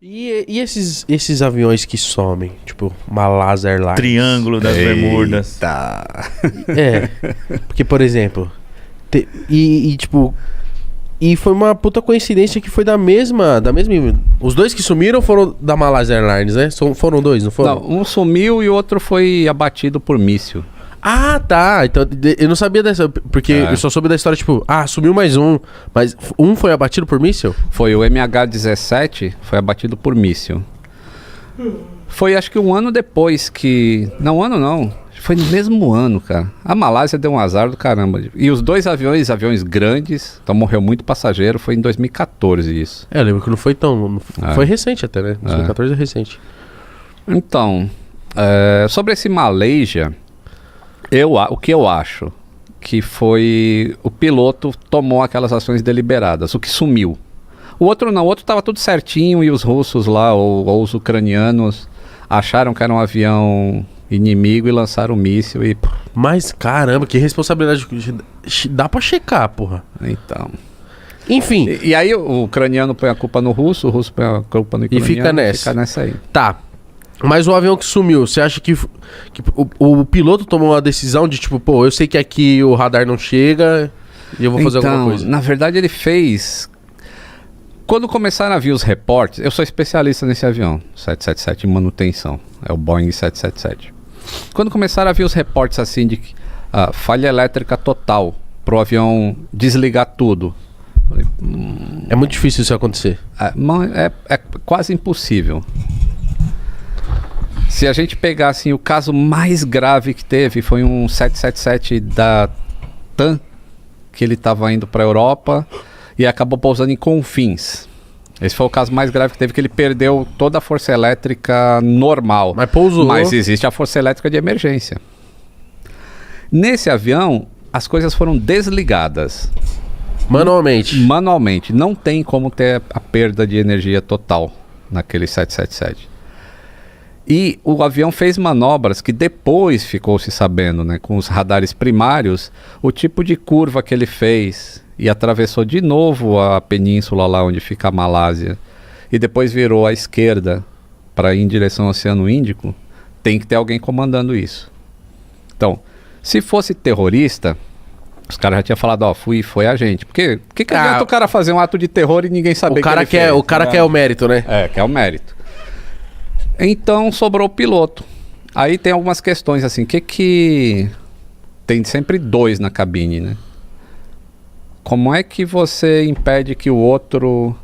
E esses aviões que somem? Tipo, Malásia Airlines. Triângulo das Bermudas. Tá. É. Porque, por exemplo... tipo... E foi uma puta coincidência que foi da mesma... Os dois que sumiram foram da Malásia Airlines, né? Foram dois, não foram? Não, um sumiu e o outro foi abatido por míssil. Ah, tá. Então, eu não sabia dessa. Porque eu só soube da história, tipo... Ah, sumiu mais um. Mas um foi abatido por míssil? Foi o MH17, foi abatido por míssil. Foi acho que um ano depois que... Não, não. Foi no mesmo ano, cara. A Malásia deu um azar do caramba. E os dois aviões grandes, então morreu muito passageiro, foi em 2014 isso. Eu lembro que não foi tão... Foi recente até, né? 2014 é recente. Então, sobre esse Malaysia, o que eu acho que foi... O piloto tomou aquelas ações deliberadas, o que sumiu. O outro não, o outro estava tudo certinho e os russos lá, ou os ucranianos, acharam que era um avião... inimigo e lançaram um míssil e... Mas caramba, que responsabilidade. Dá pra checar, porra. Então... Enfim. E aí o ucraniano põe a culpa no russo, o russo põe a culpa no ucraniano. E fica nessa aí. Tá. Mas o avião que sumiu, você acha que o piloto tomou uma decisão de tipo, pô, eu sei que aqui o radar não chega e eu vou fazer alguma coisa? Na verdade ele fez... Quando começaram a vir os reportes, eu sou especialista nesse avião, 777 em manutenção, é o Boeing 777. Quando começaram a vir os reportes assim de falha elétrica total, pro avião desligar tudo. Falei, é muito difícil isso acontecer. É quase impossível. Se a gente pegar assim, o caso mais grave que teve foi um 777 da TAM, que ele estava indo para a Europa e acabou pousando em Confins. Esse foi o caso mais grave que teve, que ele perdeu toda a força elétrica normal. Mas pousou. Mas existe a força elétrica de emergência. Nesse avião, as coisas foram desligadas. Manualmente. Não tem como ter a perda de energia total naquele 777. E o avião fez manobras que depois ficou se sabendo, né, com os radares primários, o tipo de curva que ele fez e atravessou de novo a península lá onde fica a Malásia e depois virou à esquerda para ir em direção ao Oceano Índico. Tem que ter alguém comandando isso. Então, se fosse terrorista, os caras já tinham falado, foi a gente. Porque que adianta o cara fazer um ato de terror e ninguém saber que ele fez? O cara quer o mérito, né? Quer o mérito. Então sobrou o piloto. Aí tem algumas questões assim, que tem sempre dois na cabine, né? Como é que você impede que o outro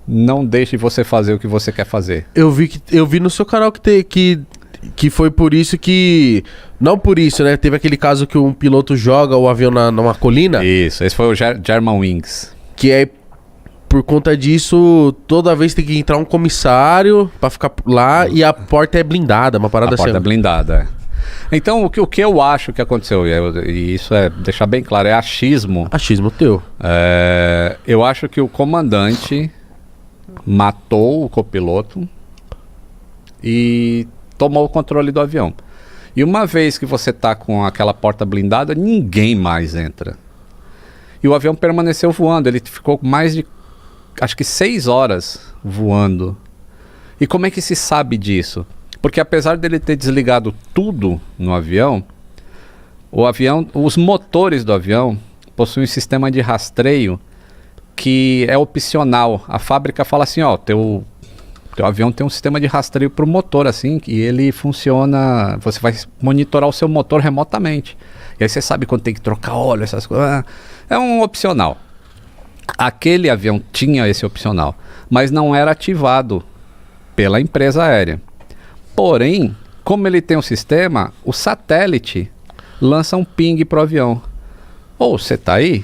não deixe você fazer o que você quer fazer? Eu vi no seu canal que foi por isso que... Não por isso, né? Teve aquele caso que um piloto joga o avião numa colina. Isso, esse foi o Germanwings. Que é... Por conta disso, toda vez tem que entrar um comissário pra ficar lá e a porta é blindada, uma parada assim. A porta é blindada, Então, o que eu acho que aconteceu, e isso é deixar bem claro, é achismo. Achismo teu. Eu acho que o comandante matou o copiloto e tomou o controle do avião. E uma vez que você tá com aquela porta blindada, ninguém mais entra. E o avião permaneceu voando, ele ficou mais de... acho que 6 horas voando. E como é que se sabe disso? Porque apesar dele ter desligado tudo no avião, os motores do avião possuem um sistema de rastreio que é opcional. A fábrica fala assim, teu avião tem um sistema de rastreio para o motor, assim, que ele funciona, você vai monitorar o seu motor remotamente. E aí você sabe quando tem que trocar óleo, essas coisas. É um opcional. Aquele avião tinha esse opcional, mas não era ativado pela empresa aérea. Porém, como ele tem um sistema, o satélite lança um ping pro avião. Ou você tá aí,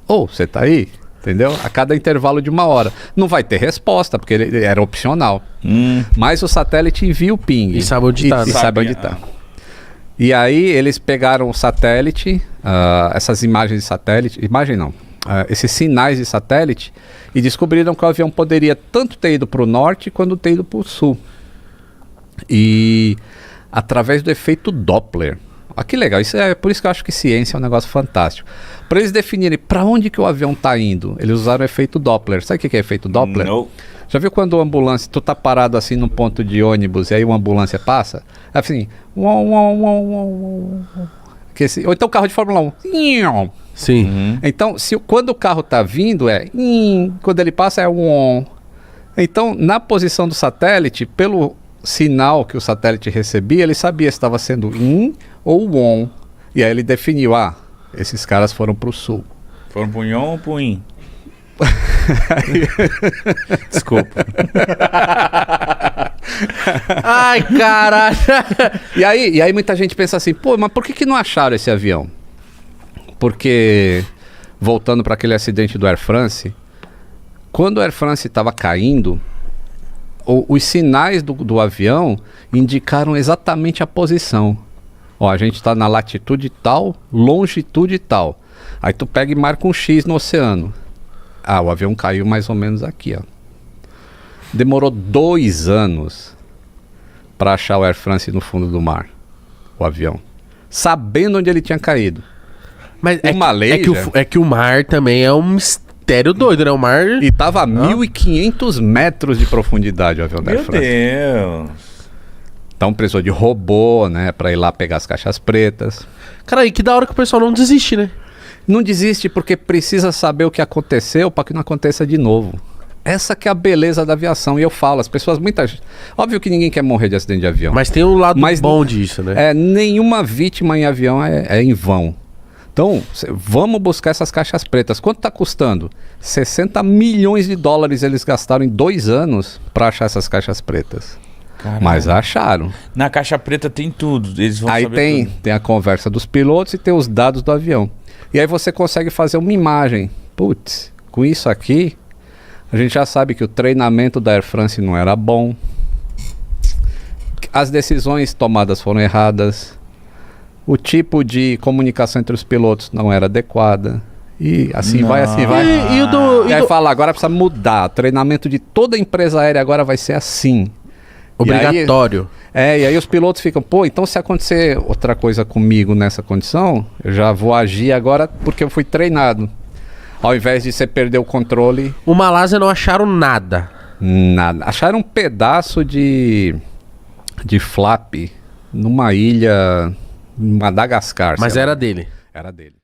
ou você tá aí, entendeu? A cada intervalo de 1 hora. Não vai ter resposta, porque ele era opcional. Mas o satélite envia o ping. E sabe onde tá. E sabe onde tá. E aí eles pegaram o satélite, essas imagens de satélite, esses sinais de satélite, e descobriram que o avião poderia tanto ter ido para o norte quanto ter ido para o sul. E através do efeito Doppler, Ah, que legal. Por isso que eu acho que ciência é um negócio fantástico. Para eles definirem para onde que o avião está indo, eles usaram o efeito Doppler. Sabe o que é efeito Doppler? Não. Já viu quando a ambulância, tu tá parado assim num ponto de ônibus e aí uma ambulância passa? É assim, ou então carro de Fórmula 1. Sim. Então, quando o carro tá vindo quando ele passa é Então, na posição do satélite, pelo sinal que o satélite recebia, ele sabia se estava sendo ou on. E aí ele definiu, esses caras foram pro sul. Foram pro Yon ou pro In? Desculpa. Ai, caralho. E aí muita gente pensa assim, pô, mas por que não acharam esse avião? Porque, voltando para aquele acidente do Air France, quando o Air France estava caindo, os sinais do avião indicaram exatamente a posição. Ó, a gente está na latitude tal, longitude tal. Aí tu pega e marca um X no oceano. O avião caiu mais ou menos aqui, ó. Demorou 2 anos para achar o Air France no fundo do mar, o avião, sabendo onde ele tinha caído. Mas Malaysia, é que o mar também é um mistério doido, né? O mar... E tava a 1.500 metros de profundidade o avião da Air Meu France. Deus. Então precisou de robô, né, pra ir lá pegar as caixas pretas. Cara, e que da hora que o pessoal não desiste, né? Não desiste porque precisa saber o que aconteceu para que não aconteça de novo. Essa que é a beleza da aviação. E eu falo, as pessoas, muita gente... Óbvio que ninguém quer morrer de acidente de avião. Mas tem um lado bom disso, né? Nenhuma vítima em avião é em vão. Então, vamos buscar essas caixas pretas. Quanto está custando? 60 milhões de dólares eles gastaram em 2 anos para achar essas caixas pretas. Caralho. Mas acharam. Na caixa preta tem tudo. Eles vão Aí saber tudo. tem a conversa dos pilotos e tem os dados do avião. E aí você consegue fazer uma imagem. Putz, com isso aqui, a gente já sabe que o treinamento da Air France não era bom. As decisões tomadas foram erradas. O tipo de comunicação entre os pilotos não era adequada. E assim vai, assim vai. E aí fala, agora precisa mudar. O treinamento de toda empresa aérea agora vai ser assim. Obrigatório. E aí os pilotos ficam, pô, então se acontecer outra coisa comigo nessa condição, eu já vou agir agora porque eu fui treinado. Ao invés de você perder o controle... O Malásia não acharam nada. Nada. Acharam um pedaço de flap numa ilha... Madagascar. Mas era dele. Era dele.